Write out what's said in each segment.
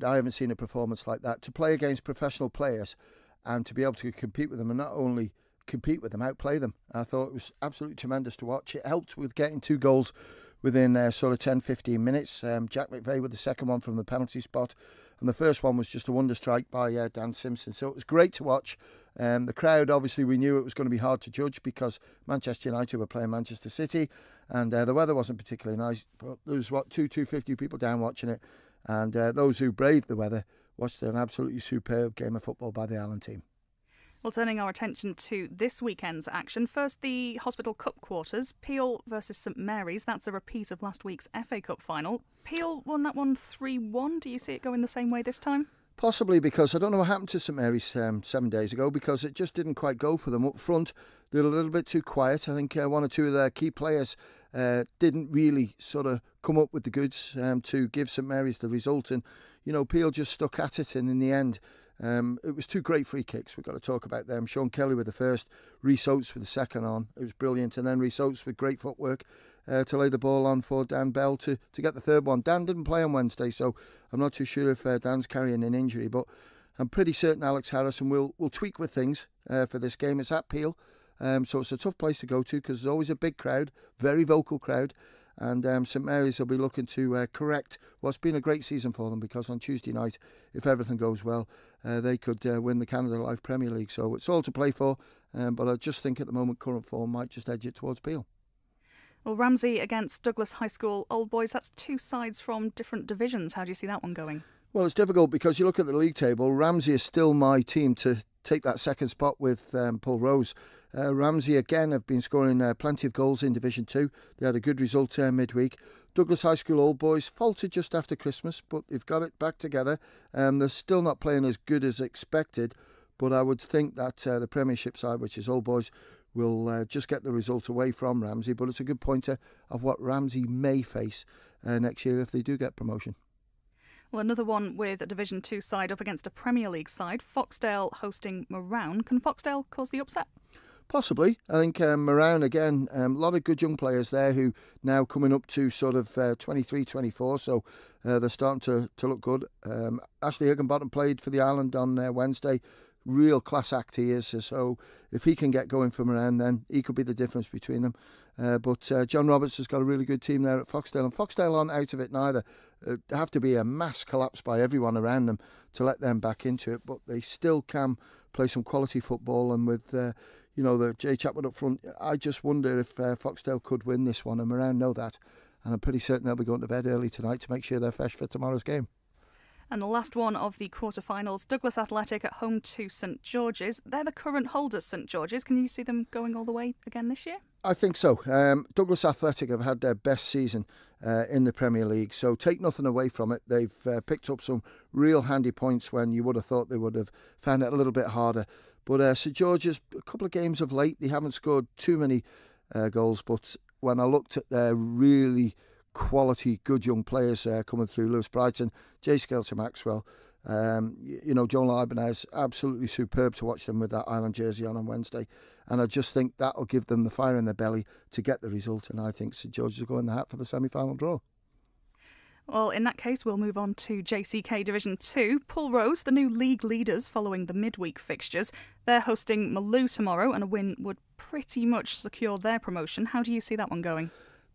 and I haven't seen a performance like that. To play against professional players and to be able to compete with them, and not only compete with them, outplay them. I thought it was absolutely tremendous to watch. It helped with getting 2 goals within sort of 10-15 minutes. Jack McVeigh with the second one from the penalty spot, and the first one was just a wonder strike by Dan Simpson. So it was great to watch. The crowd, obviously, we knew it was going to be hard to judge because Manchester United were playing Manchester City, and the weather wasn't particularly nice. But there was 250 people down watching it, and those who braved the weather watched an absolutely superb game of football by the Ireland team. Well, turning our attention to this weekend's action, first the Hospital Cup quarters, Peel versus St Mary's. That's a repeat of last week's FA Cup final. Peel won that one 3-1. Do you see it going the same way this time? Possibly, because I don't know what happened to St Mary's 7 days ago, because it just didn't quite go for them up front. They were a little bit too quiet. I think one or two of their key players didn't really sort of come up with the goods to give St Mary's the result. And, you know, Peel just stuck at it, and in the end, it was 2 great free kicks. We've got to talk about them. Sean Kelly with the first, Rhys Oates with the second on. It was brilliant. And then Rhys Oates with great footwork to lay the ball on for Dan Bell to get the third one. Dan didn't play on Wednesday, so I'm not too sure if Dan's carrying an injury, but I'm pretty certain Alex Harrison will tweak with things for this game. It's at Peel, so it's a tough place to go to because there's always a big crowd, very vocal crowd. And St Mary's will be looking to correct what's been a great season for them, because on Tuesday night, if everything goes well, they could win the Canada Life Premier League. So it's all to play for, but I just think at the moment current form might just edge it towards Peel. Well, Ramsey against Douglas High School Old Boys, that's 2 sides from different divisions. How do you see that one going? Well, it's difficult because you look at the league table, Ramsey is still my team to take that second spot with Pullrose. Ramsey again have been scoring plenty of goals in Division 2. They had a good result midweek. Douglas High School Old Boys faltered just after Christmas, but they've got it back together. They're still not playing as good as expected, but I would think that the Premiership side, which is Old Boys, will just get the result away from Ramsey. But it's a good pointer of what Ramsey may face next year if they do get promotion. Well, another one with a Division 2 side up against a Premier League side, Foxdale hosting Moran. Can Foxdale cause the upset? Possibly. I think Moran, again, a lot of good young players there who now coming up to sort of 23, 24, so they're starting to look good. Ashley Higginbottom played for the Island on Wednesday. Real class act he is, so if he can get going for Moran, then he could be the difference between them. But John Roberts has got a really good team there at Foxdale, and Foxdale aren't out of it neither. There have to be a mass collapse by everyone around them to let them back into it, but they still can play some quality football, and with the Jay Chapwood up front, I just wonder if Foxdale could win this one, and Moran know that, and I'm pretty certain they'll be going to bed early tonight to make sure they're fresh for tomorrow's game. And the last one of the quarterfinals, Douglas Athletic at home to St George's. They're the current holders, St George's. Can you see them going all the way again this year? I think so. Douglas Athletic have had their best season in the Premier League, so take nothing away from it. They've picked up some real handy points when you would have thought they would have found it a little bit harder. But St George's, a couple of games of late, they haven't scored too many goals, but when I looked at their really quality, good young players coming through, Lewis Brighton, Jay Skelter Maxwell, John Ibanez, absolutely superb to watch them with that Island jersey on Wednesday. And I just think that'll give them the fire in their belly to get the result. And I think St George's will go in the hat for the semi-final draw. Well, in that case, we'll move on to JCK Division 2. Pullrose, the new league leaders following the midweek fixtures. They're hosting Malou tomorrow, and a win would pretty much secure their promotion. How do you see that one going?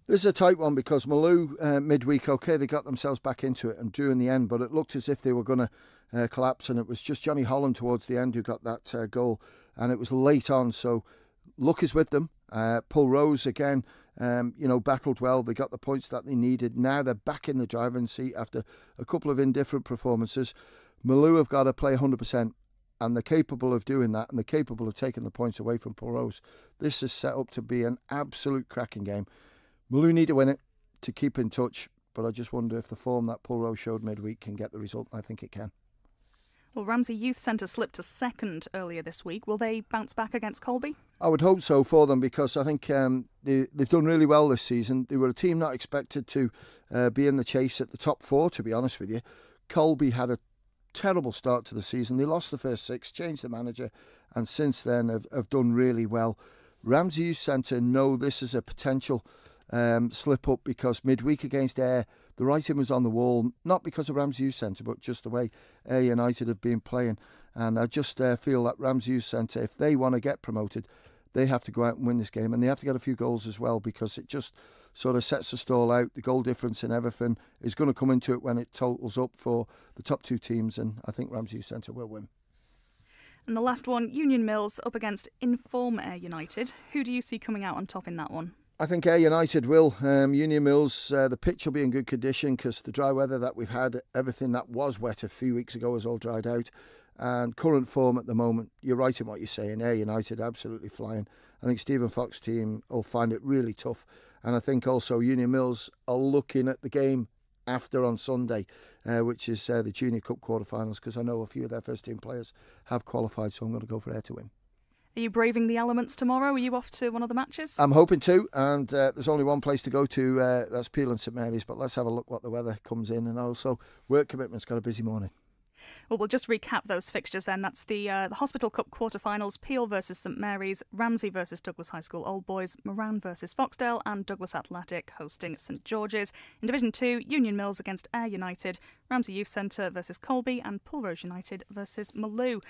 This is a tight one because Malou midweek, okay, they got themselves back into it and drew in the end, but it looked as if they were going to collapse, and it was just Johnny Holland towards the end who got that goal, and it was late on, so luck is with them. Pullrose again, battled well. They got the points that they needed. Now they're back in the driving seat after a couple of indifferent performances. Malou have got to play 100%, and they're capable of doing that, and they're capable of taking the points away from Pullrose. This is set up to be an absolute cracking game. Malou need to win it to keep in touch, but I just wonder if the form that Pullrose showed midweek can get the result. I think it can. Well, Ramsey Youth Centre slipped to second earlier this week. Will they bounce back against Colby? I would hope so for them, because I think they've done really well this season. They were a team not expected to be in the chase at the top 4, to be honest with you. Colby had a terrible start to the season. They lost the first 6, changed the manager, and since then have done really well. Ramsey Youth Centre know this is a potential slip up, because midweek against Ayr, the writing was on the wall, not because of Ramsey Youth Centre, but just the way Ayr United have been playing. And I just feel that Ramsey Youth Centre, if they want to get promoted, they have to go out and win this game, and they have to get a few goals as well, because it just sort of sets the stall out. The goal difference and everything is going to come into it when it totals up for the top two teams, and I think Ramsey Youth Centre will win. And the last one, Union Mills up against inform Ayr United. Who do you see coming out on top in that one? I think Ayr United will. Union Mills, the pitch will be in good condition because the dry weather that we've had, everything that was wet a few weeks ago has all dried out. And current form at the moment, you're right in what you're saying. Ayr United absolutely flying. I think Stephen Fox's team will find it really tough. And I think also Union Mills are looking at the game after on Sunday, which is the Junior Cup quarterfinals, because I know a few of their first team players have qualified, so I'm going to go for Ayr to win. Are you braving the elements tomorrow? Are you off to one of the matches? I'm hoping to, and there's only one place to go to, that's Peel and St Mary's, but let's have a look what the weather comes in, and also work commitments, got a busy morning. Well, we'll just recap those fixtures then. That's the Hospital Cup quarterfinals, Peel versus St Mary's, Ramsey versus Douglas High School Old Boys, Moran versus Foxdale, and Douglas Athletic hosting St George's. In Division 2, Union Mills against Ayr United, Ramsey Youth Centre versus Colby, and Pullrose United versus Malou.